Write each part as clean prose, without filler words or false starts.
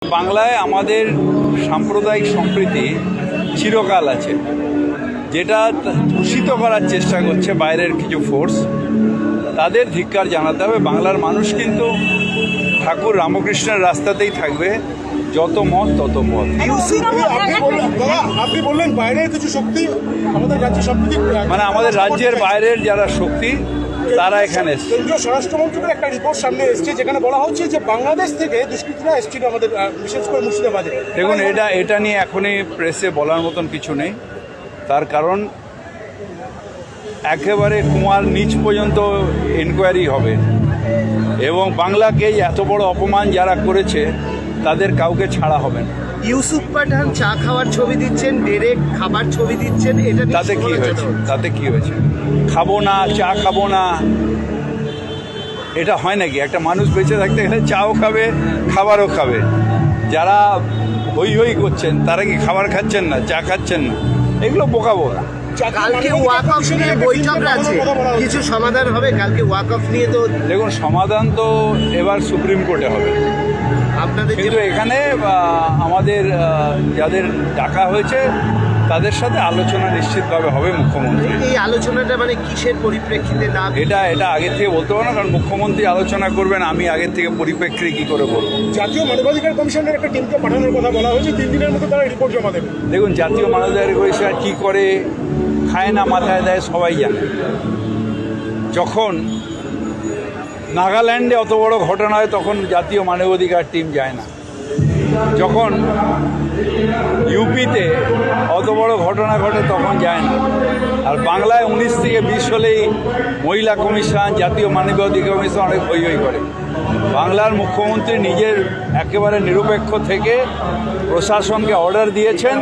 বাংলায় আমাদের সাম্প্রদায়িক সম্প্রীতি চিরকাল আছে, যেটা দূষিত করার চেষ্টা করছে বাইরের কিছু ফোর্স। তাদের ধিক্কার জানাতে হবে। বাংলার মানুষ কিন্তু ঠাকুর রামকৃষ্ণের রাস্তাতেই থাকবে, যত মত তত পথ। আপনি বললেন বাইরের কিছু শক্তি আমাদের রাজ্যের সম্প্রীতি, মানে আমাদের রাজ্যের বাইরের যারা শক্তি তারা এখানে এসছে। কেন্দ্রীয় স্বরাষ্ট্র মন্ত্রকের একটা রিপোর্ট সামনে এসছে, যেখানে বলা হচ্ছে যে বাংলাদেশ থেকে দুষ্কৃতীরা এসেছিল আমাদের, বিশেষ করে মুর্শিদাবাদে। দেখুন, এটা নিয়ে এখনই প্রেসে বলার মতন কিছু নেই। তার কারণ একেবারে কুমার নিচ পর্যন্ত এনকোয়ারি হবে, এবং বাংলাকে এত বড় অপমান যারা করেছে তাদের কাউকে ছাড়া হবে না। ইউসুফ পাঠান চা খাওয়ার ছবি দিচ্ছেন, ডেরেক খাবার ছবি দিচ্ছেন, এটা তাতে কি হয়েছে? খাবো না, চা খাবো না, এটা হয় নাকি? একটা মানুষ বেঁচে থাকতে গেলে চাও খাবে, খাবারও খাবে। যারা হই হই করছেন তারা কি খাবার খাচ্ছেন না, চা খাচ্ছেন না? এগুলো বোকা। কালকে ওয়াকফ নিয়ে বৈঠক আছে, কিছু সমাধান হবে কালকে ওয়াকফ নিয়ে? তো দেখুন, সমাধান তো এবার সুপ্রিম কোর্টে হবে। আপনাদের কিন্তু এখানে আমাদের যাদের ডাকা হয়েছে তাদের সাথে আলোচনা নিশ্চিতভাবে হবে মুখ্যমন্ত্রী। এই আলোচনাটা মানে কিসের পরিপ্রেক্ষিতে? না, এটা আগে থেকে বলতে পারবো না, কারণ মুখ্যমন্ত্রী আলোচনা করবেন, আমি আগে থেকে পরিপ্রেক্ষিতে কি করে বলবো। জাতীয় মানবাধিকার কমিশনের একটা টিমকে পাঠানোর কথা বলা হয়েছে, 3 দিনের মধ্যে তারা রিপোর্ট জমা দেবে। দেখুন, জাতীয় মানবাধিকার কমিশন কী করে খায় না মাথায় দেয় সবাই জানে। যখন নাগাল্যান্ডে অত বড় ঘটনা হয় তখন জাতীয় মানবাধিকার টিম যায় না। যখন ইউপিতে অত বড় ঘটনা ঘটে তখন যায় না। আর বাংলায় 19 থেকে 20 হলেই মহিলা কমিশন, জাতীয় মানবাধিকার কমিশন অনেক হই হই করে। বাংলার মুখ্যমন্ত্রী নিজের একেবারে নিরপেক্ষ থেকে প্রশাসনকে অর্ডার দিয়েছেন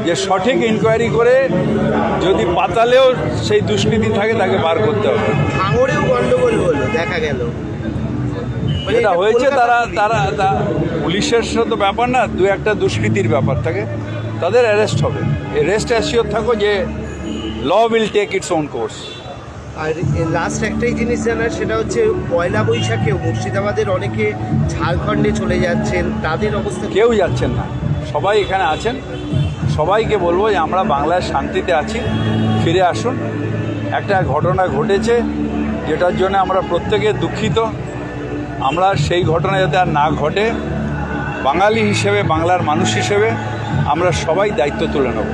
যে সঠিক ইনকোয়ারি করে যদি পাতালেও সেই দুষ্কৃতি থাকে তাকে বার করতে হবে। ভাঙড়েও গন্ডগোল হলো দেখা গেল। এটা হয়েছে, তারা পুলিশের সাথে ব্যাপার না, দু একটা দুষ্কৃতির ব্যাপার থাকে, তাদের অ্যারেস্ট হবে। রেস্ট অ্যাসিওর থাকো যে law will take its own course. আর লাস্ট একটাই জিনিস জানার, সেটা হচ্ছে পয়লা বৈশাখেও মুর্শিদাবাদের অনেকে ঝাড়খণ্ডে চলে যাচ্ছেন, তাদের অবস্থা? কেউ যাচ্ছেন না, সবাই এখানে আছেন। সবাইকে বলবো যে আমরা বাংলায় শান্তিতে আছি, ফিরে আসুন। একটা ঘটনা ঘটেছে যেটার জন্য আমরা প্রত্যেকে দুঃখিত। আমরা সেই ঘটনা যাতে আর না ঘটে, বাঙালি হিসেবে, বাংলার মানুষ হিসেবে আমরা সবাই দায়িত্ব তুলে নেব।